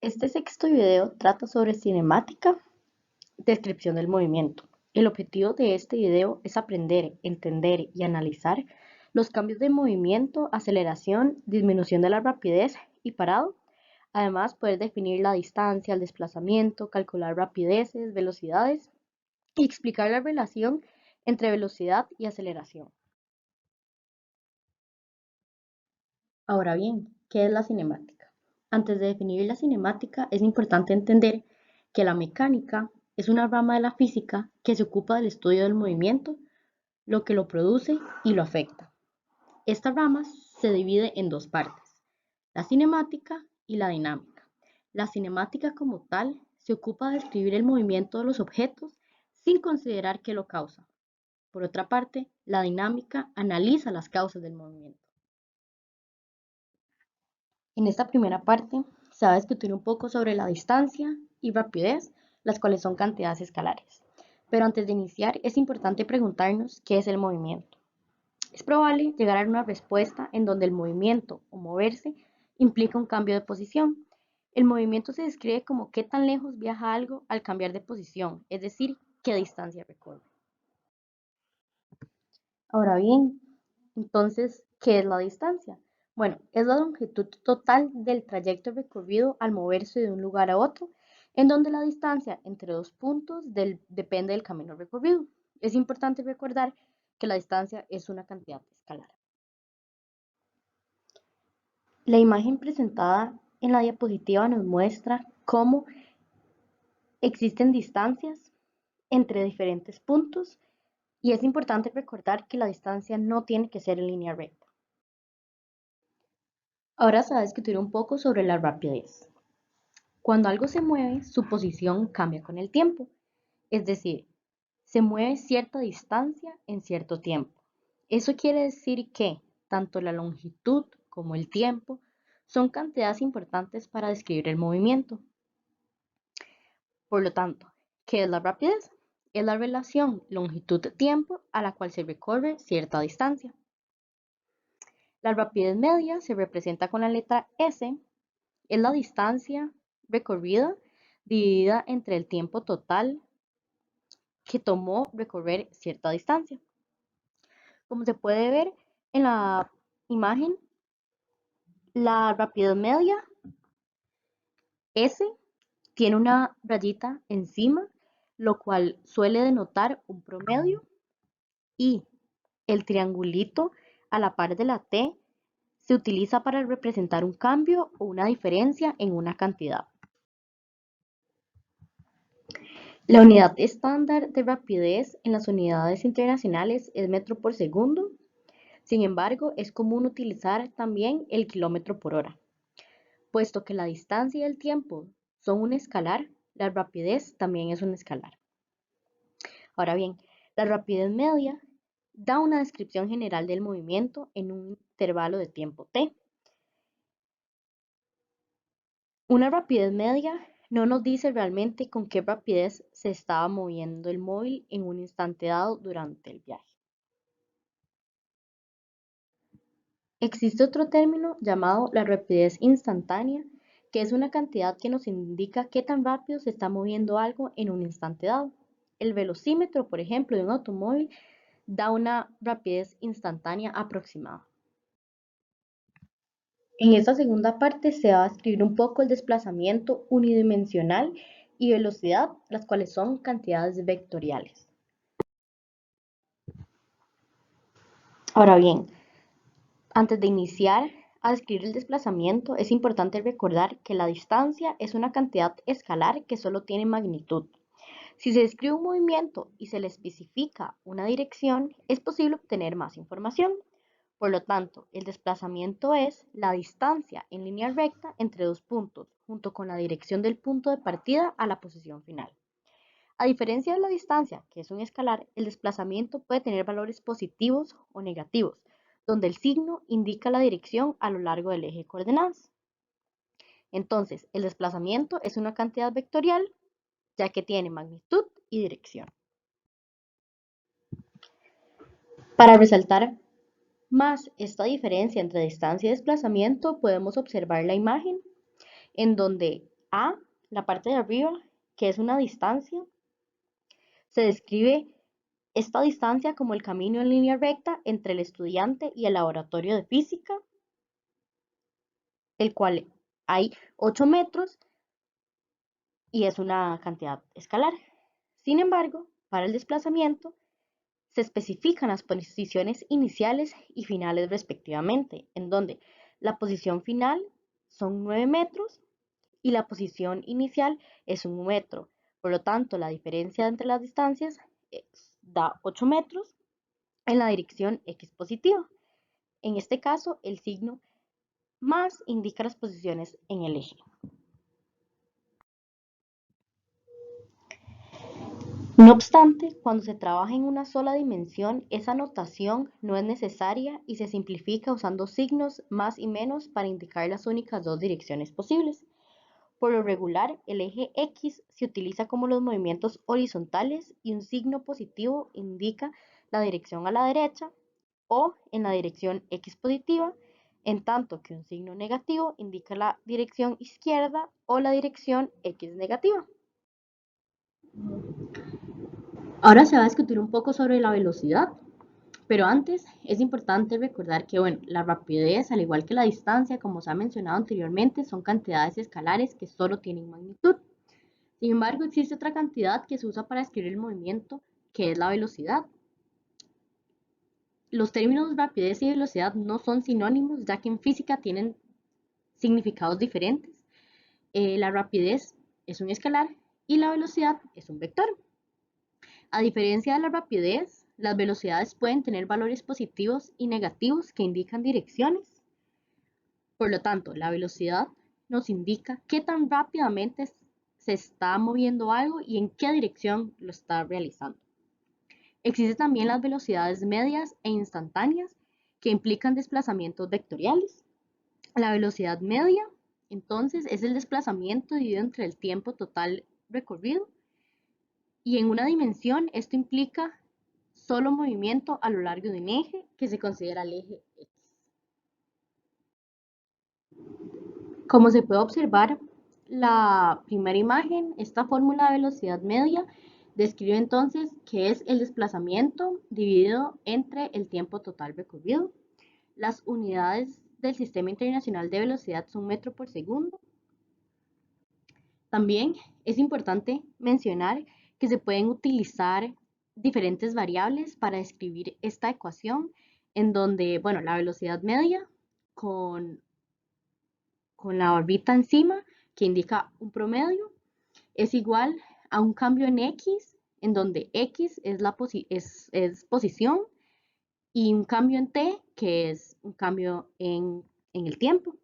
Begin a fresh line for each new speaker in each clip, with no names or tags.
Este sexto video trata sobre cinemática, descripción del movimiento. El objetivo de este video es aprender, entender y analizar los cambios de movimiento, aceleración, disminución de la rapidez y parado. Además, poder definir la distancia, el desplazamiento, calcular rapideces, velocidades y explicar la relación entre velocidad y aceleración. Ahora bien, ¿qué es la cinemática? Antes de definir la cinemática, es importante entender que la mecánica es una rama de la física que se ocupa del estudio del movimiento, lo que lo produce y lo afecta. Esta rama se divide en dos partes, la cinemática y la dinámica. La cinemática como tal se ocupa de describir el movimiento de los objetos sin considerar qué lo causa. Por otra parte, la dinámica analiza las causas del movimiento. En esta primera parte se va a discutir un poco sobre la distancia y rapidez, las cuales son cantidades escalares. Pero antes de iniciar es importante preguntarnos qué es el movimiento. Es probable llegar a una respuesta en donde el movimiento o moverse implica un cambio de posición. El movimiento se describe como qué tan lejos viaja algo al cambiar de posición, es decir, qué distancia recorre. Ahora bien, entonces, ¿qué es la distancia? Bueno, es la longitud total del trayecto recorrido al moverse de un lugar a otro, en donde la distancia entre dos puntos depende del camino recorrido. Es importante recordar que la distancia es una cantidad escalar. La imagen presentada en la diapositiva nos muestra cómo existen distancias entre diferentes puntos y es importante recordar que la distancia no tiene que ser en línea recta. Ahora se va a discutir un poco sobre la rapidez. Cuando algo se mueve, su posición cambia con el tiempo, es decir, se mueve cierta distancia en cierto tiempo. Eso quiere decir que tanto la longitud como el tiempo son cantidades importantes para describir el movimiento. Por lo tanto, ¿qué es la rapidez? Es la relación longitud-tiempo a la cual se recorre cierta distancia. La rapidez media se representa con la letra S. Es la distancia recorrida dividida entre el tiempo total que tomó recorrer cierta distancia. Como se puede ver en la imagen, la rapidez media S tiene una rayita encima, lo cual suele denotar un promedio, y el triangulito a la par de la T se utiliza para representar un cambio o una diferencia en una cantidad. La unidad estándar de rapidez en las unidades internacionales es metro por segundo. Sin embargo, es común utilizar también el kilómetro por hora. Puesto que la distancia y el tiempo son un escalar, la rapidez también es un escalar. Ahora bien, la rapidez media da una descripción general del movimiento en un intervalo de tiempo t. Una rapidez media no nos dice realmente con qué rapidez se estaba moviendo el móvil en un instante dado durante el viaje. Existe otro término llamado la rapidez instantánea, que es una cantidad que nos indica qué tan rápido se está moviendo algo en un instante dado. El velocímetro, por ejemplo, de un automóvil da una rapidez instantánea aproximada. En esta segunda parte se va a describir un poco el desplazamiento unidimensional y velocidad, las cuales son cantidades vectoriales. Ahora bien, antes de iniciar a describir el desplazamiento, es importante recordar que la distancia es una cantidad escalar que solo tiene magnitud. Si se describe un movimiento y se le especifica una dirección, es posible obtener más información. Por lo tanto, el desplazamiento es la distancia en línea recta entre dos puntos, junto con la dirección del punto de partida a la posición final. A diferencia de la distancia, que es un escalar, el desplazamiento puede tener valores positivos o negativos, donde el signo indica la dirección a lo largo del eje de coordenadas. Entonces, el desplazamiento es una cantidad vectorial, ya que tiene magnitud y dirección. Para resaltar más esta diferencia entre distancia y desplazamiento, podemos observar la imagen en donde A, la parte de arriba, que es una distancia, se describe esta distancia como el camino en línea recta entre el estudiante y el laboratorio de física, el cual hay 8 metros y es una cantidad escalar. Sin embargo, para el desplazamiento se especifican las posiciones iniciales y finales respectivamente, en donde la posición final son 9 metros y la posición inicial es 1 metro. Por lo tanto, la diferencia entre las distancias da 8 metros en la dirección X positiva. En este caso, el signo más indica las posiciones en el eje. No obstante, cuando se trabaja en una sola dimensión, esa notación no es necesaria y se simplifica usando signos más y menos para indicar las únicas dos direcciones posibles. Por lo regular, el eje X se utiliza como los movimientos horizontales y un signo positivo indica la dirección a la derecha o en la dirección X positiva, en tanto que un signo negativo indica la dirección izquierda o la dirección X negativa. Ahora se va a discutir un poco sobre la velocidad, pero antes es importante recordar que, bueno, la rapidez, al igual que la distancia, como se ha mencionado anteriormente, son cantidades escalares que solo tienen magnitud. Sin embargo, existe otra cantidad que se usa para describir el movimiento, que es la velocidad. Los términos rapidez y velocidad no son sinónimos, ya que en física tienen significados diferentes. La rapidez es un escalar y la velocidad es un vector. A diferencia de la rapidez, las velocidades pueden tener valores positivos y negativos que indican direcciones. Por lo tanto, la velocidad nos indica qué tan rápidamente se está moviendo algo y en qué dirección lo está realizando. Existen también las velocidades medias e instantáneas que implican desplazamientos vectoriales. La velocidad media, entonces, es el desplazamiento dividido entre el tiempo total recorrido y en una dimensión esto implica solo movimiento a lo largo de un eje que se considera el eje X. Como se puede observar, la primera imagen, esta fórmula de velocidad media, describe entonces qué es el desplazamiento dividido entre el tiempo total recorrido. Las unidades del Sistema Internacional de Velocidad son metro por segundo. También es importante mencionar que se pueden utilizar diferentes variables para describir esta ecuación, en donde, bueno, la velocidad media con la órbita encima, que indica un promedio, es igual a un cambio en X, en donde X es posición, y un cambio en T, que es un cambio en el tiempo.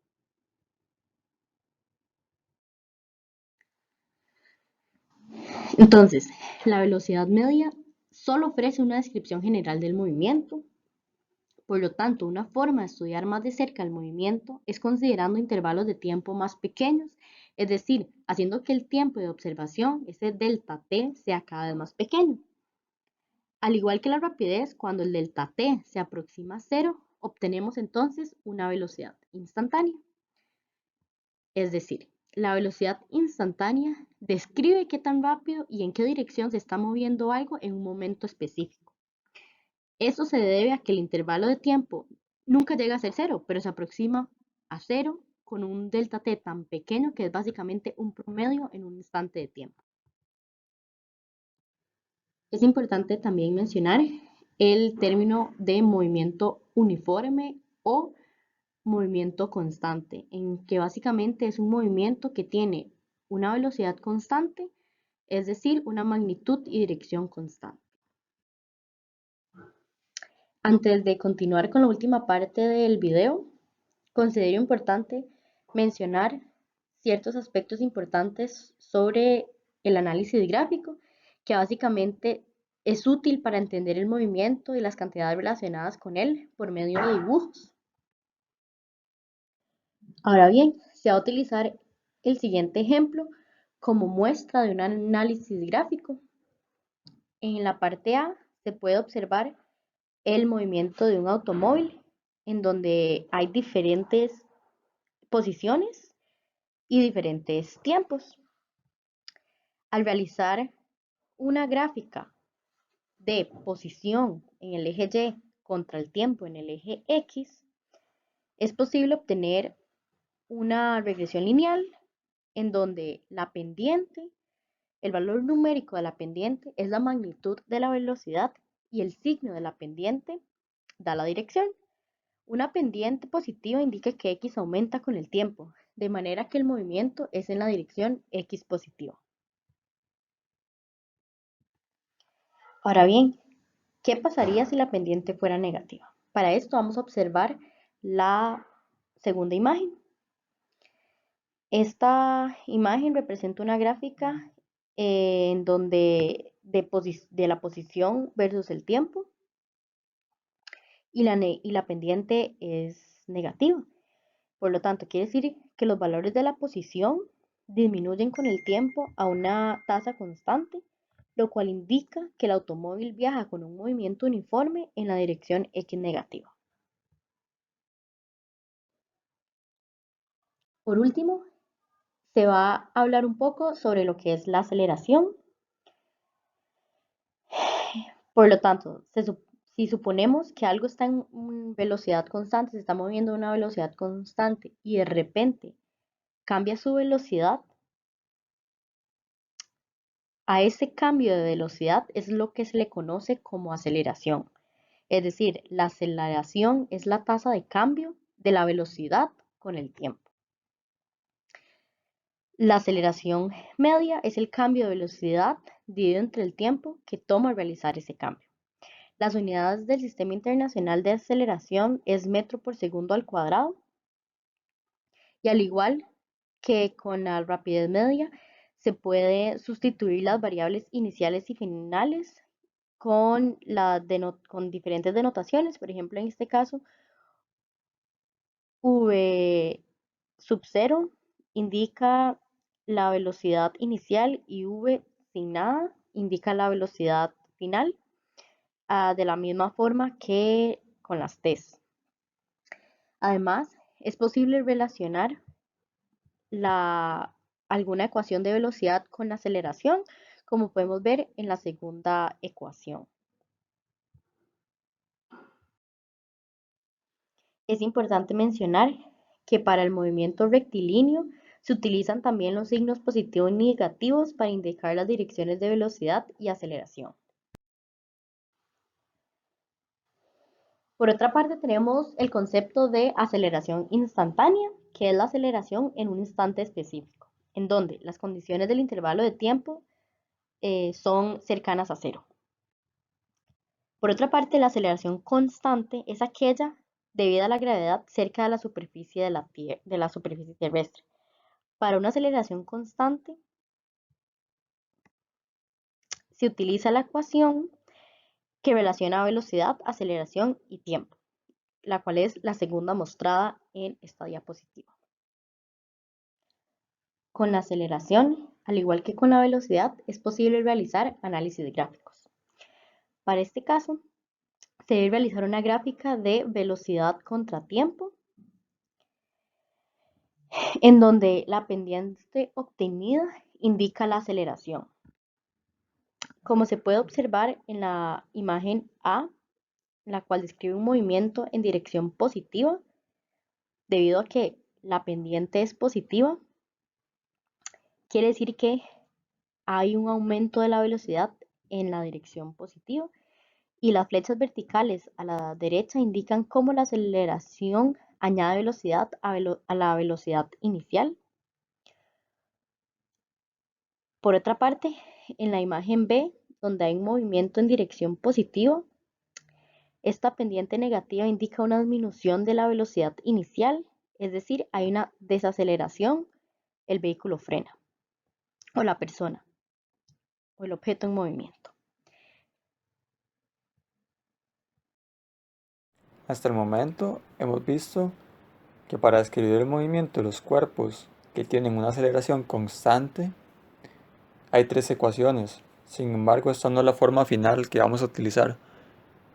Entonces, la velocidad media solo ofrece una descripción general del movimiento. Por lo tanto, una forma de estudiar más de cerca el movimiento es considerando intervalos de tiempo más pequeños, es decir, haciendo que el tiempo de observación, ese delta t, sea cada vez más pequeño. Al igual que la rapidez, cuando el delta t se aproxima a cero, obtenemos entonces una velocidad instantánea. Es decir, la velocidad instantánea describe qué tan rápido y en qué dirección se está moviendo algo en un momento específico. Esto se debe a que el intervalo de tiempo nunca llega a ser cero, pero se aproxima a cero con un delta t tan pequeño que es básicamente un promedio en un instante de tiempo. Es importante también mencionar el término de movimiento uniforme o movimiento constante, en que básicamente es un movimiento que tiene una velocidad constante, es decir, una magnitud y dirección constante. Antes de continuar con la última parte del video, considero importante mencionar ciertos aspectos importantes sobre el análisis gráfico, que básicamente es útil para entender el movimiento y las cantidades relacionadas con él por medio de dibujos. Ahora bien, se va a utilizar el siguiente ejemplo como muestra de un análisis gráfico. En la parte A se puede observar el movimiento de un automóvil en donde hay diferentes posiciones y diferentes tiempos. Al realizar una gráfica de posición en el eje Y contra el tiempo en el eje X, es posible obtener una regresión lineal en donde la pendiente, el valor numérico de la pendiente es la magnitud de la velocidad y el signo de la pendiente da la dirección. Una pendiente positiva indica que X aumenta con el tiempo, de manera que el movimiento es en la dirección X positiva. Ahora bien, ¿qué pasaría si la pendiente fuera negativa? Para esto vamos a observar la segunda imagen. Esta imagen representa una gráfica en donde de la posición versus el tiempo y la pendiente es negativa. Por lo tanto, quiere decir que los valores de la posición disminuyen con el tiempo a una tasa constante, lo cual indica que el automóvil viaja con un movimiento uniforme en la dirección X negativa. Por último, se va a hablar un poco sobre lo que es la aceleración. Por lo tanto, si suponemos que algo está en velocidad constante, se está moviendo a una velocidad constante y de repente cambia su velocidad, a ese cambio de velocidad es lo que se le conoce como aceleración. Es decir, la aceleración es la tasa de cambio de la velocidad con el tiempo. La aceleración media es el cambio de velocidad dividido entre el tiempo que toma realizar ese cambio. Las unidades del Sistema Internacional de Aceleración es metro por segundo al cuadrado. Y al igual que con la rapidez media, se puede sustituir las variables iniciales y finales con diferentes denotaciones. Por ejemplo, en este caso, v sub 0 indica la velocidad inicial y v sin nada indica la velocidad final, de la misma forma que con las t's. Además, es posible relacionar alguna ecuación de velocidad con la aceleración, como podemos ver en la segunda ecuación. Es importante mencionar que para el movimiento rectilíneo se utilizan también los signos positivos y negativos para indicar las direcciones de velocidad y aceleración. Por otra parte, tenemos el concepto de aceleración instantánea, que es la aceleración en un instante específico, en donde las condiciones del intervalo de tiempo son cercanas a cero. Por otra parte, la aceleración constante es aquella debida a la gravedad cerca de la superficie de la superficie terrestre. Para una aceleración constante se utiliza la ecuación que relaciona velocidad, aceleración y tiempo, la cual es la segunda mostrada en esta diapositiva. Con la aceleración, al igual que con la velocidad, es posible realizar análisis gráficos. Para este caso, se debe realizar una gráfica de velocidad contra tiempo, en donde la pendiente obtenida indica la aceleración. Como se puede observar en la imagen A, la cual describe un movimiento en dirección positiva, debido a que la pendiente es positiva, quiere decir que hay un aumento de la velocidad en la dirección positiva y las flechas verticales a la derecha indican cómo la aceleración añade velocidad a la velocidad inicial. Por otra parte, en la imagen B, donde hay un movimiento en dirección positiva, esta pendiente negativa indica una disminución de la velocidad inicial, es decir, hay una desaceleración, el vehículo frena, o la persona, o el objeto en movimiento.
Hasta el momento hemos visto que para describir el movimiento de los cuerpos que tienen una aceleración constante hay tres ecuaciones. Sin embargo, esta no es la forma final que vamos a utilizar,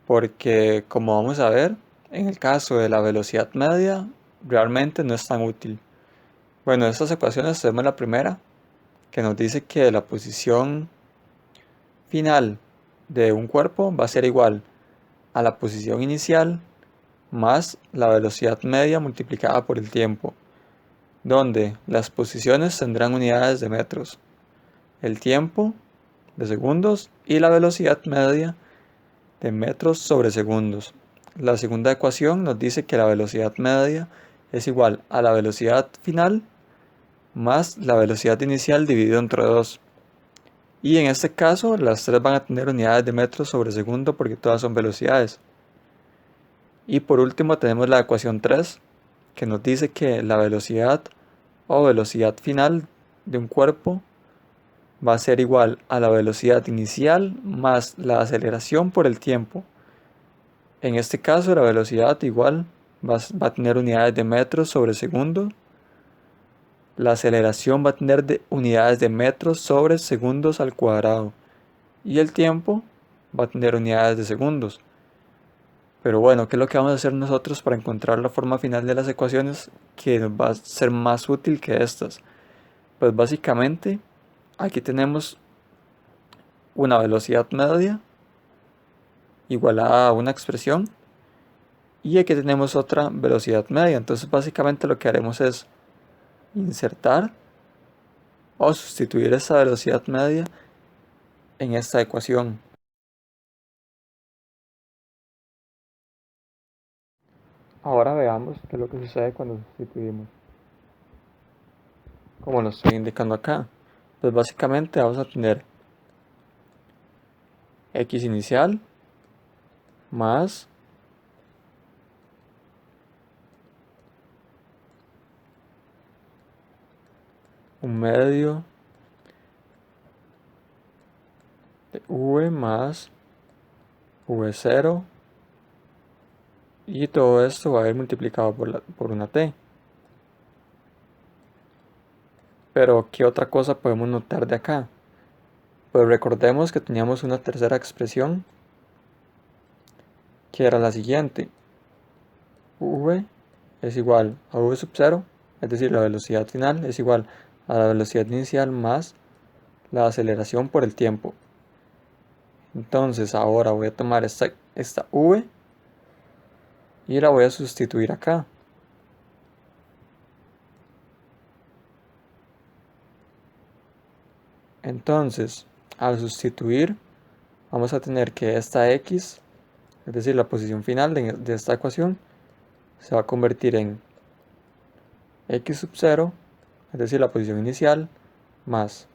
porque como vamos a ver, en el caso de la velocidad media realmente no es tan útil, Bueno, de estas ecuaciones tenemos la primera, que nos dice que la posición final de un cuerpo va a ser igual a la posición inicial más la velocidad media multiplicada por el tiempo, donde las posiciones tendrán unidades de metros, el tiempo de segundos y la velocidad media de metros sobre segundos. La segunda ecuación nos dice que la velocidad media es igual a la velocidad final más la velocidad inicial dividido entre 2. Y en este caso las tres van a tener unidades de metros sobre segundo porque todas son velocidades. Y por último tenemos la ecuación 3 que nos dice que la velocidad o velocidad final de un cuerpo va a ser igual a la velocidad inicial más la aceleración por el tiempo. En este caso la velocidad igual va a tener unidades de metros sobre segundo. La aceleración va a tener unidades de metros sobre segundos al cuadrado. Y el tiempo va a tener unidades de segundos. Pero bueno, ¿qué es lo que vamos a hacer nosotros para encontrar la forma final de las ecuaciones que nos va a ser más útil que estas? Pues básicamente aquí tenemos una velocidad media igualada a una expresión y aquí tenemos otra velocidad media. Entonces básicamente lo que haremos es insertar o sustituir esa velocidad media en esta ecuación. Ahora veamos qué es lo que sucede cuando sustituimos. Como lo estoy indicando acá, pues básicamente vamos a tener x inicial más un medio de v más v0 y todo esto va a ir multiplicado por una t. Pero ¿qué otra cosa podemos notar de acá? Pues recordemos que teníamos una tercera expresión que era la siguiente. V es igual a v0, es decir, la velocidad final es igual a la velocidad inicial más la aceleración por el tiempo. Entonces ahora voy a tomar esta v y la voy a sustituir acá. Entonces, al sustituir, vamos a tener que esta x, es decir, la posición final de esta ecuación, se va a convertir en x sub 0, es decir, la posición inicial, más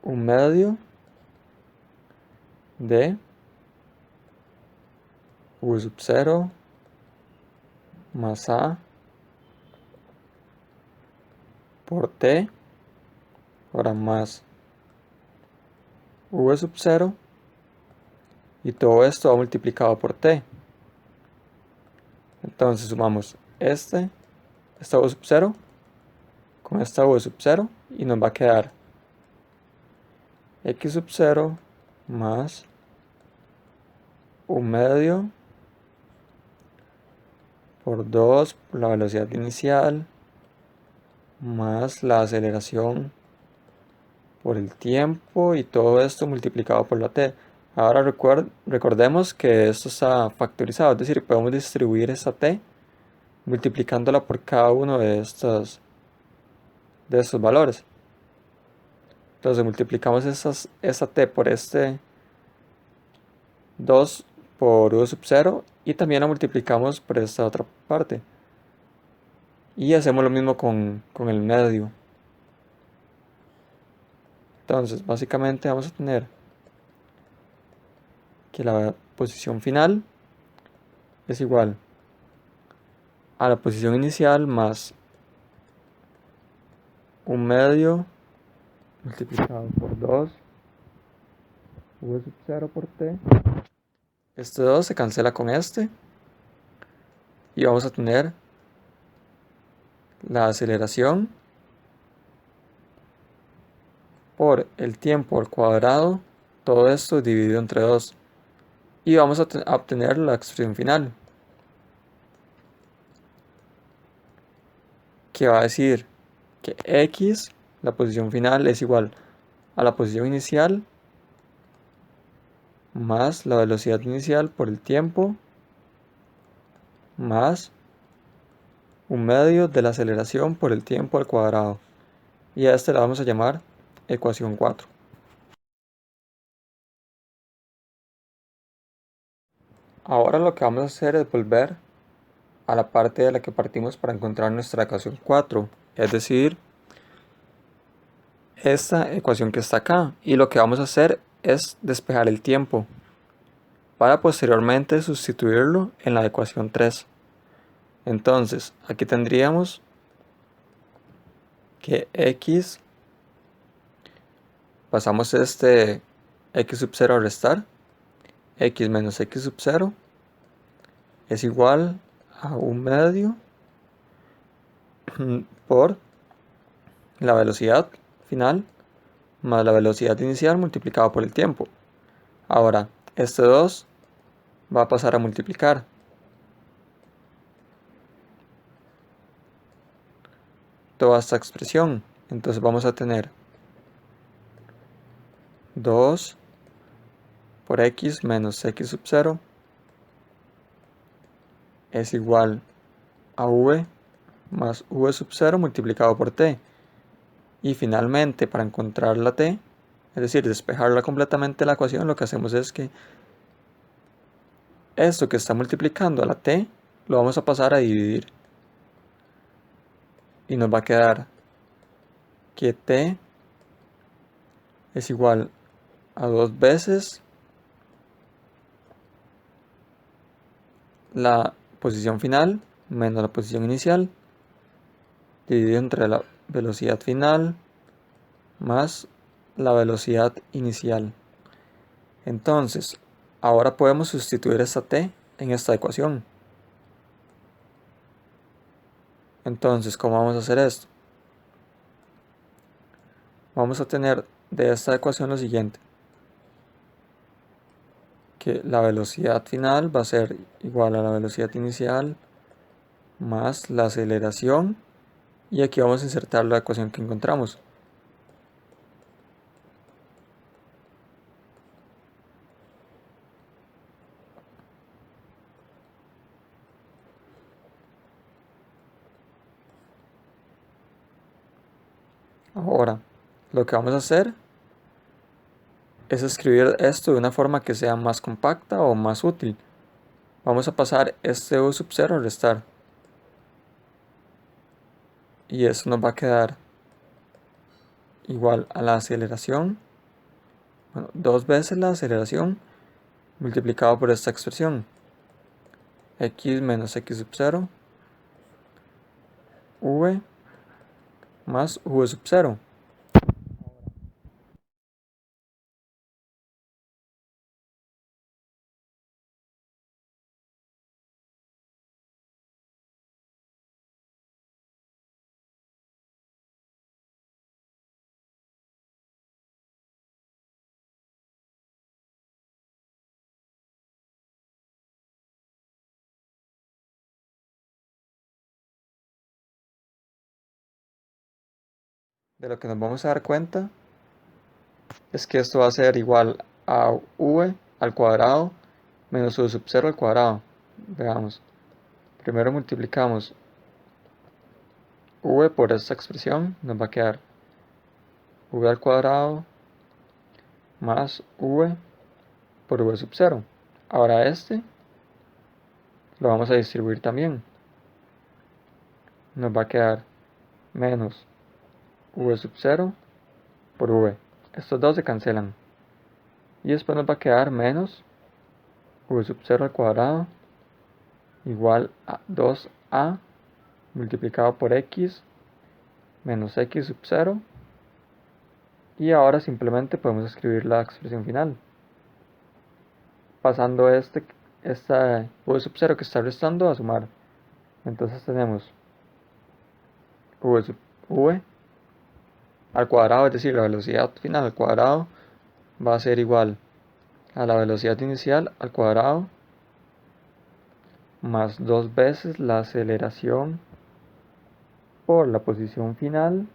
un medio de v sub 0 más a por t, ahora más v sub 0 y todo esto va multiplicado por t. Entonces sumamos esta v sub 0 con esta v sub 0 y nos va a quedar x sub 0 más un medio por 2 por la velocidad inicial más la aceleración por el tiempo y todo esto multiplicado por la t. Ahora recordemos que esto está factorizado, es decir, podemos distribuir esta t multiplicándola por cada uno de estos valores. Entonces multiplicamos esta t por este 2 por v sub 0 y también la multiplicamos por esta otra parte. Y hacemos lo mismo con el medio. Entonces básicamente vamos a tener que la posición final es igual a la posición inicial más un medio multiplicado por 2 v sub 0 por t. Este 2 se cancela con este y vamos a tener la aceleración por el tiempo al cuadrado, todo esto dividido entre 2 y vamos a obtener la expresión final. que va a decir que x, la posición final, es igual a la posición inicial más la velocidad inicial por el tiempo más un medio de la aceleración por el tiempo al cuadrado. Y a este la vamos a llamar ecuación 4. Ahora lo que vamos a hacer es volver a la parte de la que partimos para encontrar nuestra ecuación 4, es decir, esta ecuación que está acá, y lo que vamos a hacer es despejar el tiempo para posteriormente sustituirlo en la ecuación 3. Entonces, aquí tendríamos que x, pasamos este x sub 0 a restar, x menos x sub 0 es igual a un medio por la velocidad final más la velocidad inicial multiplicado por el tiempo. Ahora, este 2 va a pasar a multiplicar. Toda esta expresión. Entonces vamos a tener 2 por x menos x sub 0 es igual a v más v sub 0 multiplicado por t. Y finalmente, para encontrar la t, es decir, despejarla completamente la ecuación, lo que hacemos es que esto que está multiplicando a la t lo vamos a pasar a dividir. Y nos va a quedar que t es igual a 2 veces la posición final menos la posición inicial dividido entre la velocidad final más la velocidad inicial. Entonces, ahora podemos sustituir esta t en esta ecuación. Entonces, ¿cómo vamos a hacer esto? Vamos a tener de esta ecuación lo siguiente, que la velocidad final va a ser igual a la velocidad inicial más la aceleración, y aquí vamos a insertar la ecuación que encontramos. Ahora, lo que vamos a hacer es escribir esto de una forma que sea más compacta o más útil. Vamos a pasar este u sub 0 a restar. Y eso nos va a quedar igual a la aceleración, bueno, 2 veces la aceleración multiplicado por esta expresión, x menos x sub 0, v más v sub 0. De lo que nos vamos a dar cuenta es que esto va a ser igual a v al cuadrado menos v sub 0 al cuadrado. Veamos, primero multiplicamos v por esta expresión, nos va a quedar v al cuadrado más v por v sub 0. Ahora este lo vamos a distribuir también. Nos va a quedar menos v sub 0 por v. Estos dos se cancelan. Y después nos va a quedar menos v sub 0 al cuadrado igual a 2a multiplicado por x menos x sub 0. Y ahora simplemente podemos escribir la expresión final, pasando esta v sub 0 que está restando a sumar. Entonces tenemos v sub v al cuadrado, es decir, la velocidad final al cuadrado va a ser igual a la velocidad inicial al cuadrado más 2 veces la aceleración por la posición final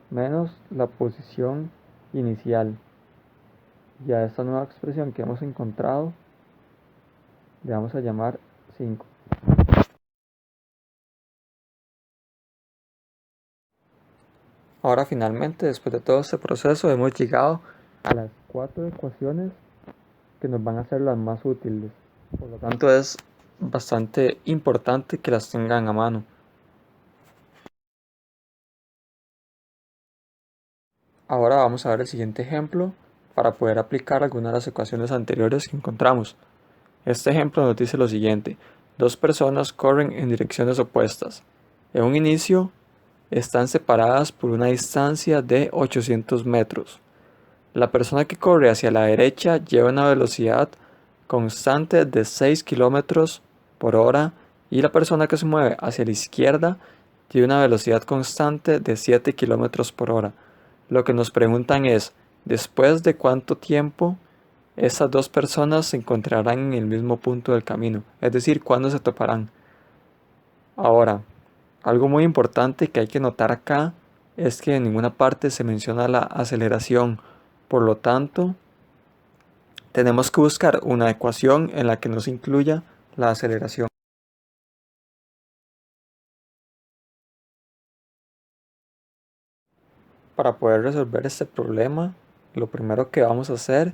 menos la posición inicial. Y a esta nueva expresión que hemos encontrado le vamos a llamar 5. Ahora finalmente, después de todo este proceso, hemos llegado a las 4 ecuaciones que nos van a ser las más útiles. Por lo tanto, es bastante importante que las tengan a mano. Ahora vamos a ver el siguiente ejemplo para poder aplicar algunas de las ecuaciones anteriores que encontramos. Este ejemplo nos dice lo siguiente: dos personas corren en direcciones opuestas. En un inicio están separadas por una distancia de 800 metros. La persona que corre hacia la derecha lleva una velocidad constante de 6 kilómetros por hora y la persona que se mueve hacia la izquierda tiene una velocidad constante de 7 kilómetros por hora. Lo que nos preguntan es, ¿después de cuánto tiempo esas dos personas se encontrarán en el mismo punto del camino? Es decir, ¿cuándo se toparán? Ahora, algo muy importante que hay que notar acá es que en ninguna parte se menciona la aceleración. Por lo tanto, tenemos que buscar una ecuación en la que nos incluya la aceleración. Para poder resolver este problema, lo primero que vamos a hacer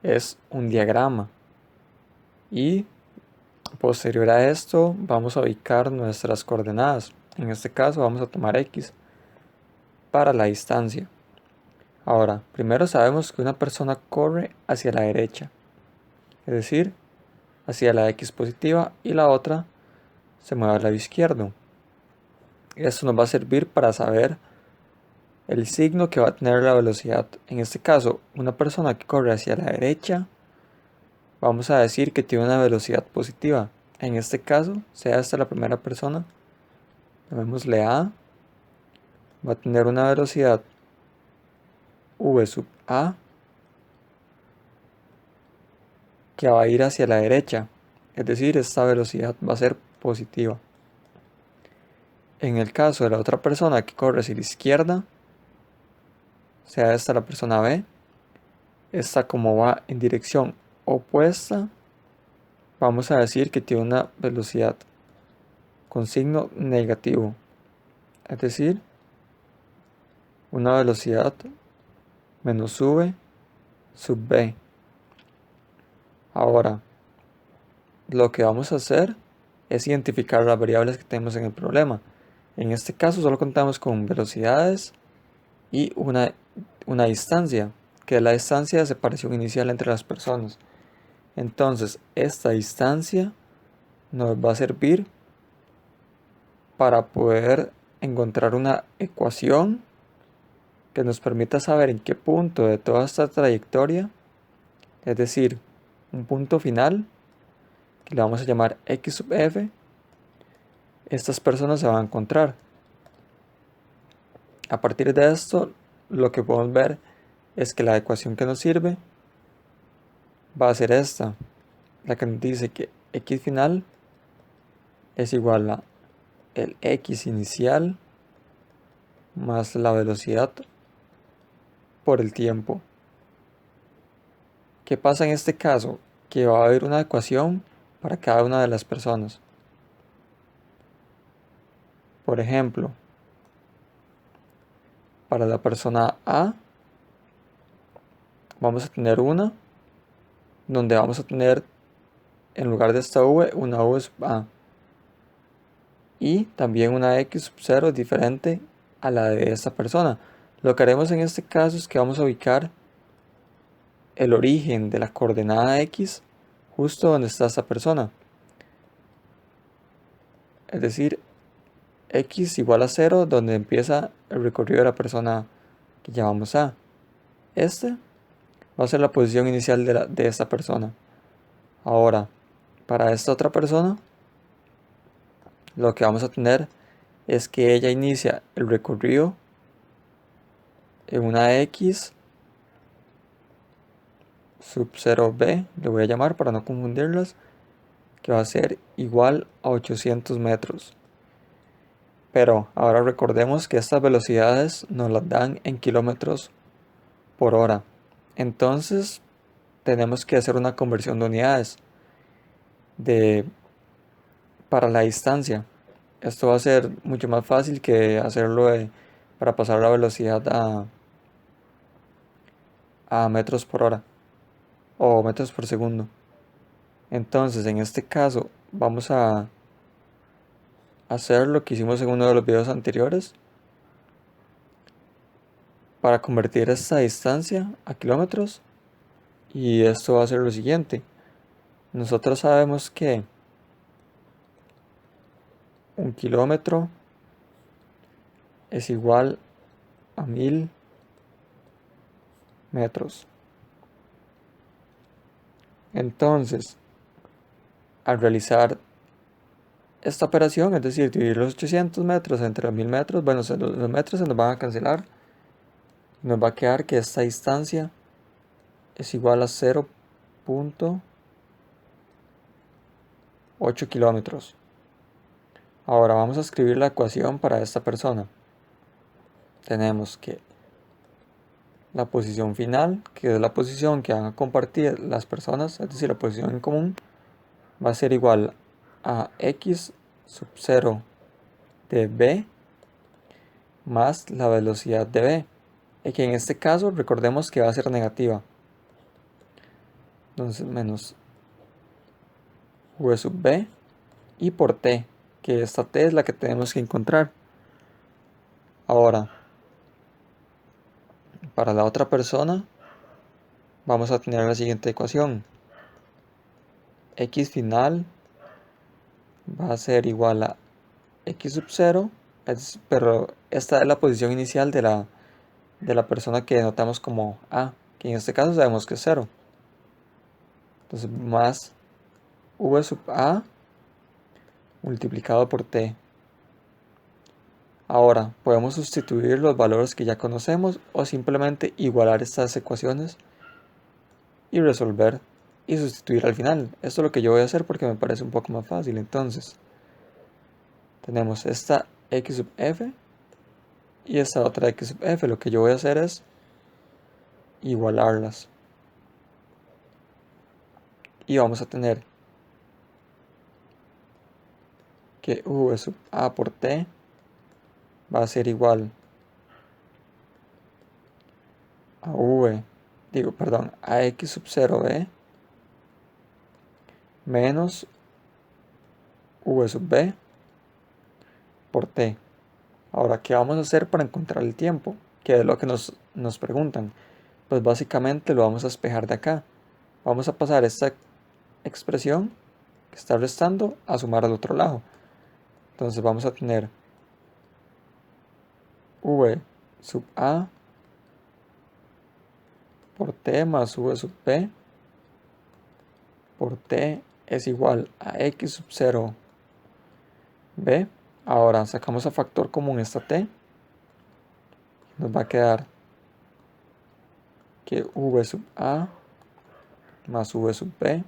es un diagrama. Y posterior a esto, vamos a ubicar nuestras coordenadas. En este caso, vamos a tomar x para la distancia. Ahora, primero sabemos que una persona corre hacia la derecha, es decir, hacia la x positiva, y la otra se mueve al lado izquierdo. Esto nos va a servir para saber el signo que va a tener la velocidad. En este caso, una persona que corre hacia la derecha, vamos a decir que tiene una velocidad positiva. En este caso, sea esta la primera persona, llamémosle A, va a tener una velocidad v sub A que va a ir hacia la derecha, es decir, esta velocidad va a ser positiva. En el caso de la otra persona que corre hacia la izquierda, sea esta la persona B, esta como va en dirección opuesta, vamos a decir que tiene una velocidad con signo negativo, es decir, una velocidad menos v sub b. Ahora, lo que vamos a hacer es identificar las variables que tenemos en el problema. En este caso solo contamos con velocidades y una distancia, que es la distancia de separación inicial entre las personas. Entonces, esta distancia nos va a servir para poder encontrar una ecuación que nos permita saber en qué punto de toda esta trayectoria, es decir, un punto final, que le vamos a llamar x sub f, estas personas se van a encontrar. A partir de esto, lo que podemos ver es que la ecuación que nos sirve va a ser esta, la que nos dice que x final es igual a el x inicial más la velocidad por el tiempo. ¿Qué pasa en este caso? Que va a haber una ecuación para cada una de las personas. Por ejemplo, para la persona A vamos a tener una donde vamos a tener en lugar de esta v una v sub a y también una x sub 0 diferente a la de esta persona. Lo que haremos en este caso es que vamos a ubicar el origen de la coordenada x justo donde está esta persona, es decir, x igual a 0 donde empieza el recorrido de la persona que llamamos a. Este va a ser la posición inicial de esta persona. Ahora, para esta otra persona, lo que vamos a tener es que ella inicia el recorrido en una x sub 0b, le voy a llamar para no confundirlas, que va a ser igual a 800 metros. Pero ahora recordemos que estas velocidades nos las dan en kilómetros por hora. Entonces tenemos que hacer una conversión de unidades para la distancia. Esto va a ser mucho más fácil que hacerlo para pasar la velocidad a metros por hora o metros por segundo. Entonces, en este caso, vamos a hacer lo que hicimos en uno de los videos anteriores para convertir esta distancia a kilómetros. Y esto va a ser lo siguiente. Nosotros sabemos que 1 kilómetro es igual a 1000 metros. Entonces, al realizar esta operación, es decir, dividir los 800 metros entre los 1000 metros, bueno, los metros se nos van a cancelar. Nos va a quedar que esta distancia es igual a 0.8 kilómetros. Ahora vamos a escribir la ecuación para esta persona. Tenemos que la posición final, que es la posición que van a compartir las personas, es decir, la posición en común, va a ser igual a x sub 0 de b más la velocidad de b, y que en este caso recordemos que va a ser negativa. Entonces menos v sub b y por t, que esta t es la que tenemos que encontrar. Ahora, para la otra persona, vamos a tener la siguiente ecuación. X final va a ser igual a x sub 0, pero esta es la posición inicial de la persona que denotamos como a, que en este caso sabemos que es 0. Entonces, más v sub a multiplicado por t. Ahora, podemos sustituir los valores que ya conocemos o simplemente igualar estas ecuaciones y resolver y sustituir al final. Esto es lo que yo voy a hacer porque me parece un poco más fácil. Entonces, tenemos esta x sub f y esta otra x sub f. Lo que yo voy a hacer es igualarlas. Y vamos a tener que v sub a por t va a ser igual a x sub 0b menos v sub b por t. Ahora, ¿qué vamos a hacer para encontrar el tiempo? Que es lo que nos preguntan. Pues básicamente lo vamos a despejar de acá. Vamos a pasar esta expresión que está restando a sumar al otro lado. Entonces vamos a tener v sub a por t más v sub b por t es igual a x sub 0 b. Ahora sacamos a factor común esta t. Nos va a quedar que v sub a más v sub b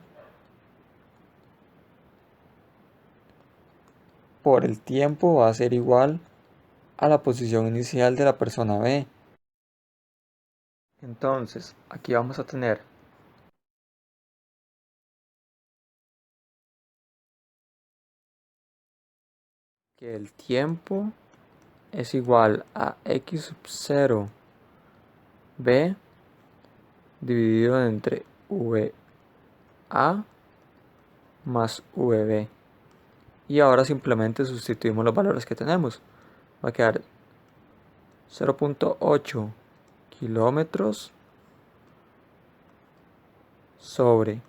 por el tiempo va a ser igual a la posición inicial de la persona b. Entonces, aquí vamos a tener que el tiempo es igual a x sub 0 b dividido entre v a más vb. Y ahora simplemente sustituimos los valores que tenemos. Va a quedar 0.8 kilómetros sobre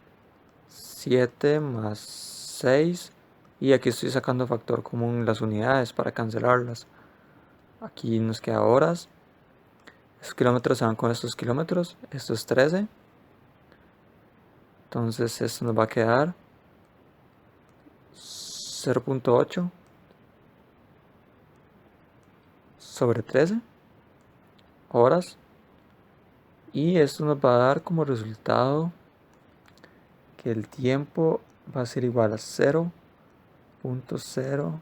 7 más 6. Y aquí estoy sacando factor común las unidades para cancelarlas. Aquí nos queda horas. Estos kilómetros se van con estos kilómetros. Esto es 13. Entonces esto nos va a quedar 0.8 sobre 13 horas. Y esto nos va a dar como resultado que el tiempo va a ser igual a 0.0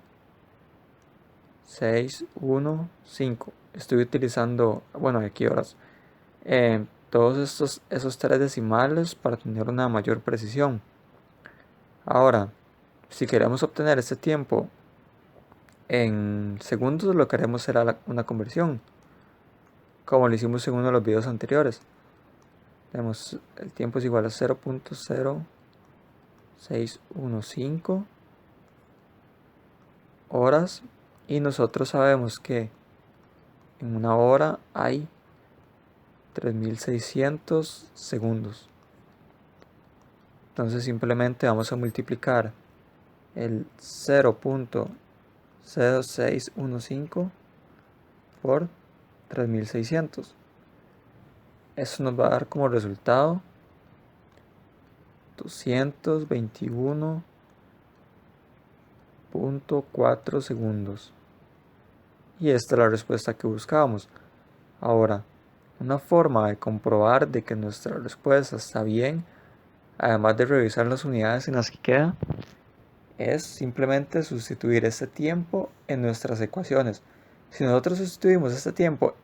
0.615. Estoy utilizando, bueno, aquí horas, todos esos tres decimales para tener una mayor precisión. Ahora, si queremos obtener este tiempo en segundos, lo que haremos será una conversión, como lo hicimos en uno de los videos anteriores. Tenemos el tiempo es igual a 0.0615 horas, y nosotros sabemos que en una hora hay 3600 segundos. Entonces simplemente vamos a multiplicar el 0.0615 por 3600. Eso nos va a dar como resultado 221.4 segundos. Y esta es la respuesta que buscábamos. Ahora, una forma de comprobar de que nuestra respuesta está bien, además de revisar las unidades en las que queda, es simplemente sustituir este tiempo en nuestras ecuaciones. Si nosotros sustituimos este tiempo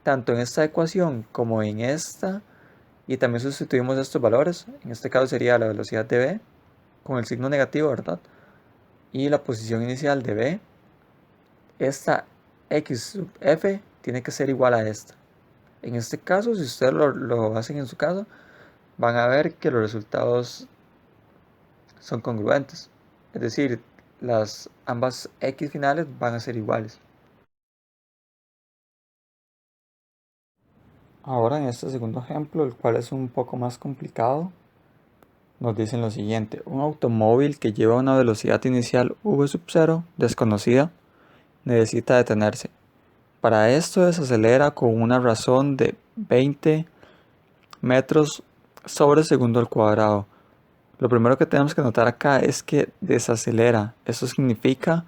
tanto en esta ecuación como en esta, y también sustituimos estos valores, en este caso sería la velocidad de v con el signo negativo, ¿verdad? Y la posición inicial de v, esta x sub f tiene que ser igual a esta. En este caso, si ustedes lo hacen en su casa, van a ver que los resultados son congruentes. Es decir, ambas x finales van a ser iguales. Ahora en este segundo ejemplo, el cual es un poco más complicado, nos dicen lo siguiente: un automóvil que lleva una velocidad inicial v sub 0 desconocida necesita detenerse. Para esto desacelera con una razón de 20 metros sobre segundo al cuadrado. Lo primero que tenemos que notar acá es que desacelera. Eso significa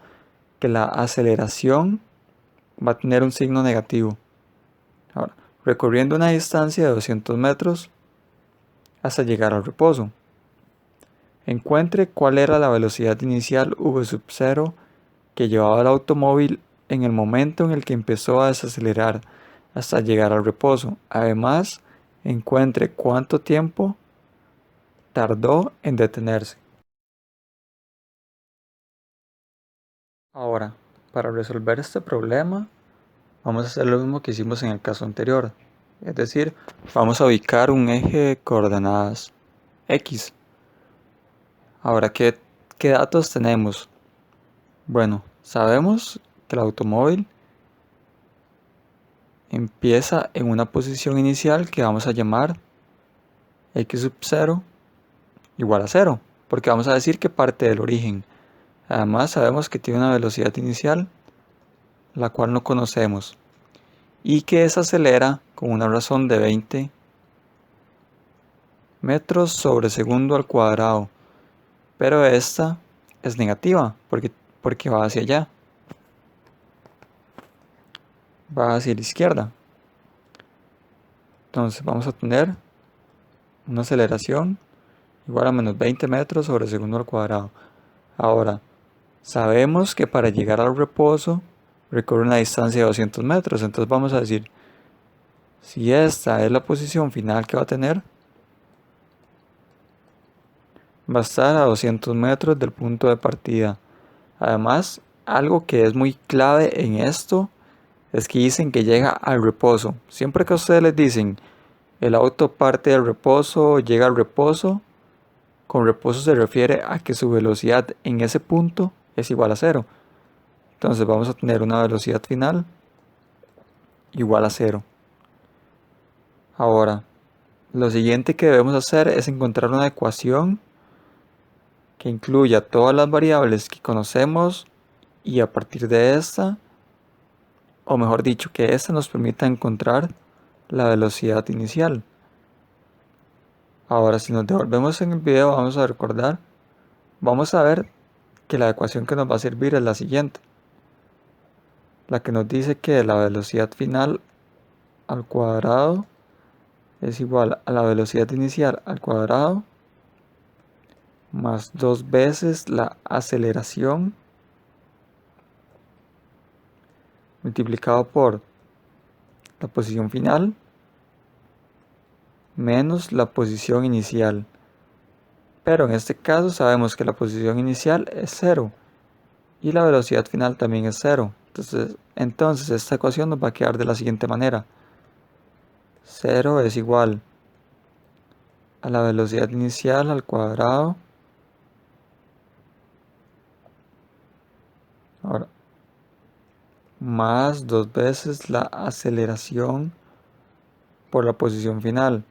que la aceleración va a tener un signo negativo. Ahora, recorriendo una distancia de 200 metros hasta llegar al reposo. Encuentre cuál era la velocidad inicial v sub 0 que llevaba el automóvil en el momento en el que empezó a desacelerar hasta llegar al reposo. Además, encuentre cuánto tiempo tardó en detenerse. Ahora, para resolver este problema, vamos a hacer lo mismo que hicimos en el caso anterior. Es decir, vamos a ubicar un eje de coordenadas X. Ahora, ¿qué datos tenemos? Bueno, sabemos que el automóvil empieza en una posición inicial que vamos a llamar x sub 0 igual a 0, porque vamos a decir que parte del origen. Además sabemos que tiene una velocidad inicial, la cual no conocemos, y que desacelera con una razón de 20 metros sobre segundo al cuadrado, pero esta es negativa porque va hacia allá, va hacia la izquierda. Entonces vamos a tener una aceleración igual a menos 20 metros sobre segundo al cuadrado. Ahora, sabemos que para llegar al reposo recorre una distancia de 200 metros. Entonces vamos a decir, si esta es la posición final que va a tener, va a estar a 200 metros del punto de partida. Además, algo que es muy clave en esto es que dicen que llega al reposo. Siempre que a ustedes les dicen el auto parte del reposo, llega al reposo, con reposo se refiere a que su velocidad en ese punto es igual a 0. Entonces vamos a tener una velocidad final igual a 0. Ahora, lo siguiente que debemos hacer es encontrar una ecuación que incluya todas las variables que conocemos y a partir de esta, o mejor dicho, que esta nos permita encontrar la velocidad inicial. Ahora, si nos devolvemos en el video, vamos a recordar, vamos a ver que la ecuación que nos va a servir es la siguiente. La que nos dice que la velocidad final al cuadrado es igual a la velocidad inicial al cuadrado más 2 veces la aceleración multiplicado por la posición final menos la posición inicial. Pero en este caso sabemos que la posición inicial es 0 y la velocidad final también es 0. Entonces esta ecuación nos va a quedar de la siguiente manera. 0 es igual a la velocidad inicial al cuadrado. Ahora, más 2 veces la aceleración por la posición final.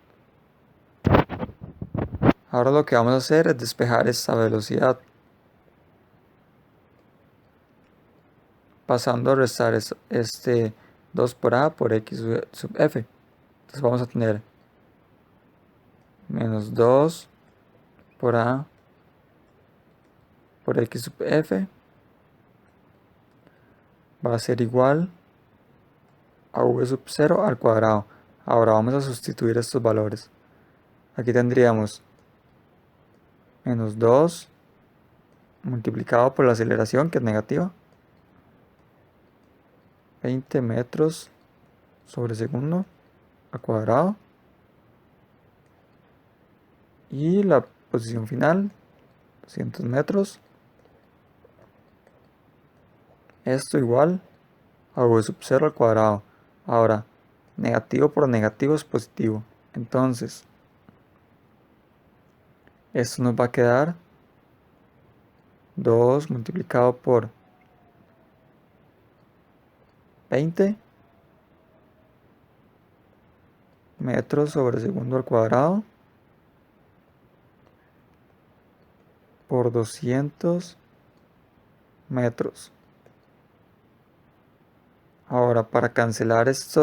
Ahora lo que vamos a hacer es despejar esta velocidad, pasando a restar este 2 por a por x sub f. Entonces vamos a tener menos 2 por a por x sub f va a ser igual a v sub 0 al cuadrado. Ahora vamos a sustituir estos valores. Aquí tendríamos menos 2 multiplicado por la aceleración, que es negativa, 20 metros sobre segundo al cuadrado, y la posición final 200 metros, esto igual a v sub 0 al cuadrado. Ahora, negativo por negativo es positivo, entonces esto nos va a quedar 2 multiplicado por 20 metros sobre segundo al cuadrado por 200 metros. Ahora, para cancelar este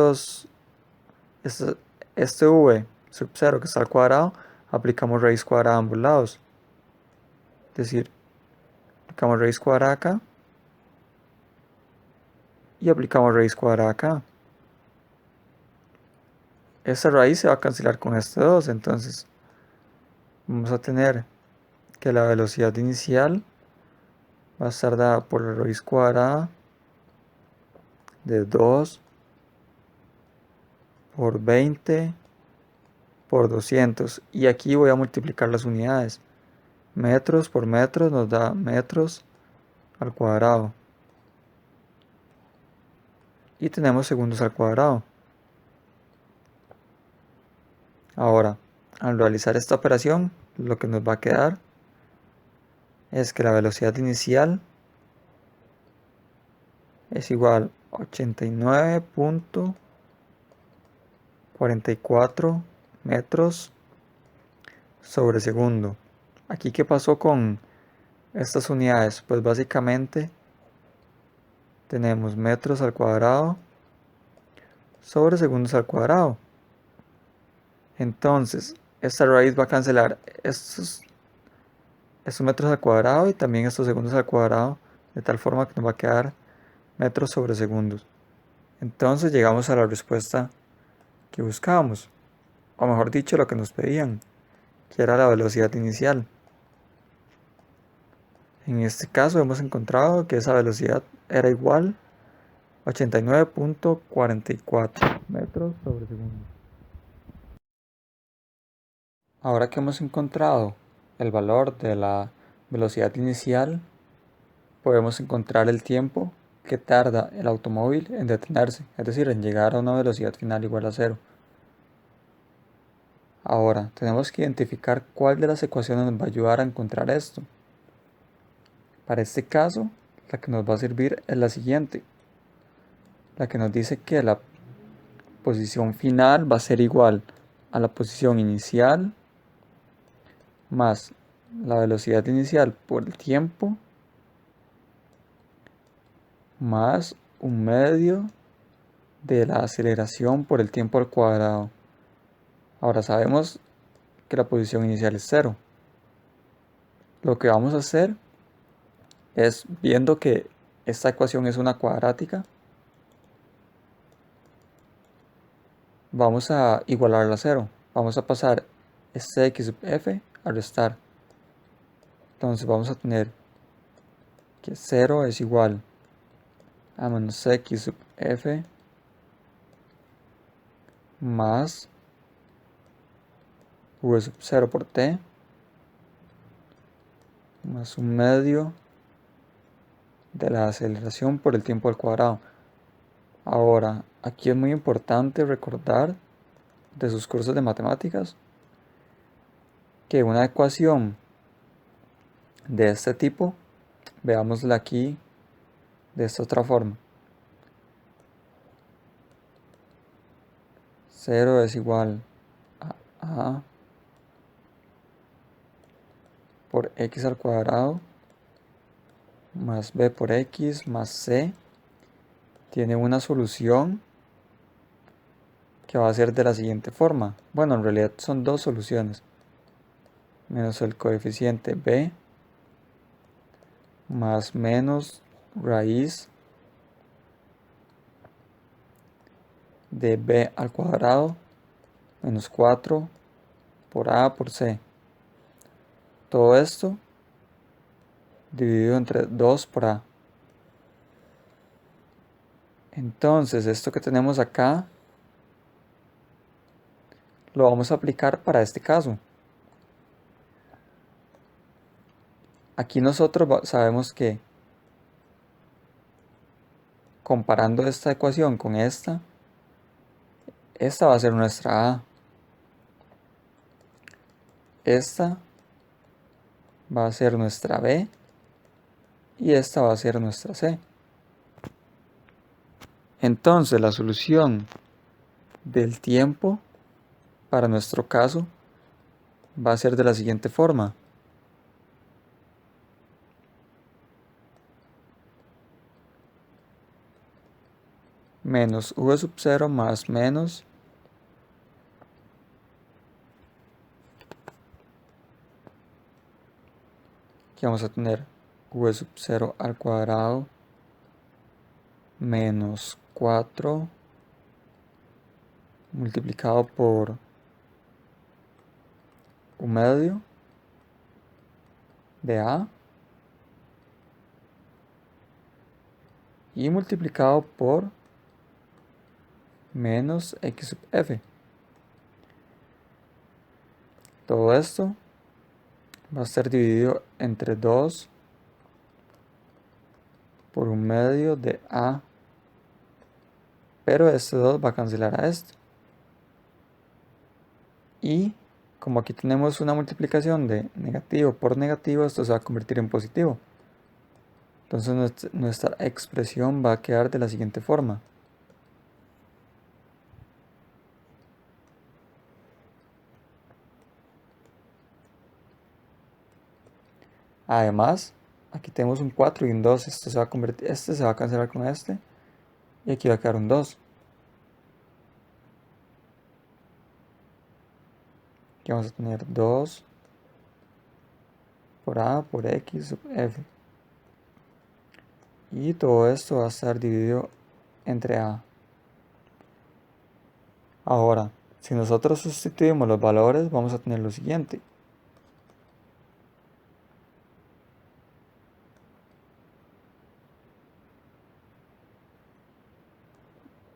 v sub 0 que está al cuadrado, aplicamos raíz cuadrada a ambos lados. Es decir, aplicamos raíz cuadrada acá y aplicamos raíz cuadrada acá. Esta raíz se va a cancelar con este 2, entonces vamos a tener que la velocidad inicial va a estar dada por la raíz cuadrada de 2 por 20 por 200, y aquí voy a multiplicar las unidades. Metros por metros nos da metros al cuadrado, y tenemos segundos al cuadrado. Ahora, al realizar esta operación, lo que nos va a quedar es que la velocidad inicial es igual a 89.44 metros sobre segundo. Aquí, ¿qué pasó con estas unidades? Pues básicamente tenemos metros al cuadrado sobre segundos al cuadrado. Entonces, esta raíz va a cancelar estos metros al cuadrado y también estos segundos al cuadrado, de tal forma que nos va a quedar metros sobre segundos. Entonces llegamos a la respuesta que buscábamos, o mejor dicho, lo que nos pedían, que era la velocidad inicial. En este caso hemos encontrado que esa velocidad era igual a 89.44 metros sobre segundo. Ahora que hemos encontrado el valor de la velocidad inicial, podemos encontrar el tiempo que tarda el automóvil en detenerse, es decir, en llegar a una velocidad final igual a 0. Ahora, tenemos que identificar cuál de las ecuaciones nos va a ayudar a encontrar esto. Para este caso, la que nos va a servir es la siguiente, la que nos dice que la posición final va a ser igual a la posición inicial más la velocidad inicial por el tiempo más un medio de la aceleración por el tiempo al cuadrado. Ahora sabemos que la posición inicial es 0. Lo que vamos a hacer es, viendo que esta ecuación es una cuadrática, vamos a igualarla a 0. Vamos a pasar este x sub f a restar. Entonces vamos a tener que 0 es igual a menos x sub f más v sub 0 por t más 1/2 de la aceleración por el tiempo al cuadrado. Ahora, aquí es muy importante recordar de sus cursos de matemáticas que una ecuación de este tipo, veámosla aquí de esta otra forma. 0 es igual a por x al cuadrado más b por x más c tiene una solución que va a ser de la siguiente forma. Bueno, en realidad son dos soluciones. Menos el coeficiente b más menos raíz de b al cuadrado menos 4 por a por c. Todo esto dividido entre 2 por a. Entonces, esto que tenemos acá lo vamos a aplicar para este caso. Aquí nosotros sabemos que comparando esta ecuación con esta va a ser nuestra a. Esta va a ser nuestra b y esta va a ser nuestra c. Entonces, la solución del tiempo para nuestro caso va a ser de la siguiente forma. Menos v sub 0 más menos aquí vamos a tener v sub 0 al cuadrado menos 4 multiplicado por 1/2 de a y multiplicado por menos x sub f. Todo esto va a ser dividido entre 2 por 1/2 de a, pero este 2 va a cancelar a este. Y como aquí tenemos una multiplicación de negativo por negativo, esto se va a convertir en positivo. Entonces nuestra expresión va a quedar de la siguiente forma. Además, aquí tenemos un 4 y un 2. Esto se va a convertir, este se va a cancelar con este. Y aquí va a quedar un 2. Aquí vamos a tener 2 por a por x sub f. Y todo esto va a estar dividido entre a. Ahora, si nosotros sustituimos los valores, vamos a tener lo siguiente.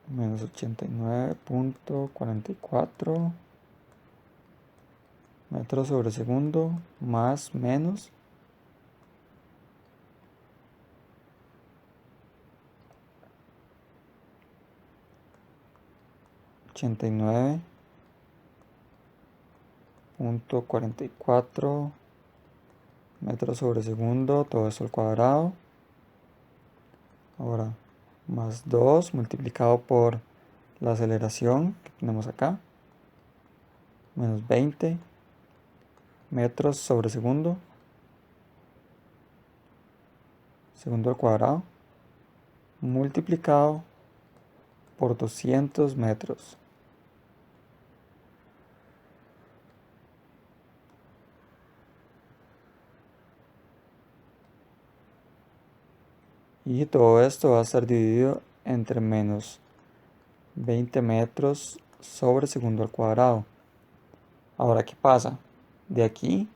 Menos 89.44 metros sobre segundo más menos 89.44 metros sobre segundo, todo eso al cuadrado. Ahora, más 2 multiplicado por la aceleración que tenemos acá, menos 20 metros sobre segundo, segundo al cuadrado, multiplicado por 200 metros. Y todo esto va a estar dividido entre menos 20 metros sobre segundo al cuadrado. Ahora, ¿qué pasa? De aquí,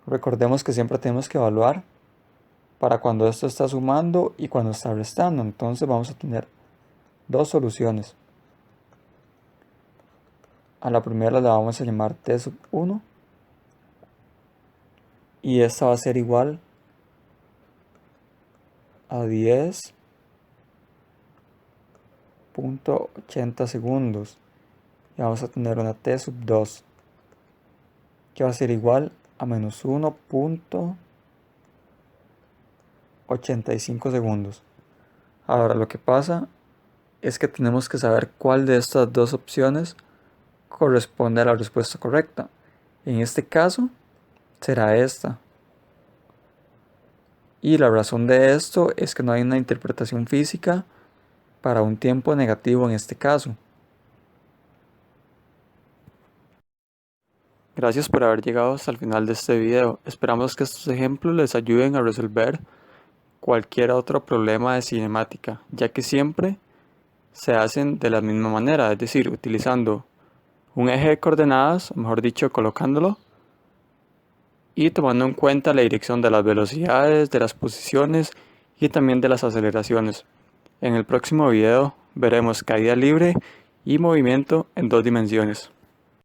recordemos que siempre tenemos que evaluar para cuando esto está sumando y cuando está restando. Entonces vamos a tener dos soluciones. A la primera la vamos a llamar t sub 1 y esta va a ser igual a 10.80 segundos. Y vamos a tener una t sub 2 que va a ser igual a menos 1.85 segundos. Ahora lo que pasa es que tenemos que saber cuál de estas dos opciones corresponde a la respuesta correcta. En este caso será esta. Y la razón de esto es que no hay una interpretación física para un tiempo negativo en este caso. Gracias por haber llegado hasta el final de este video. Esperamos que estos ejemplos les ayuden a resolver cualquier otro problema de cinemática, ya que siempre se hacen de la misma manera, es decir, utilizando un eje de coordenadas, o mejor dicho, colocándolo, y tomando en cuenta la dirección de las velocidades, de las posiciones y también de las aceleraciones. En el próximo video veremos caída libre y movimiento en 2 dimensiones.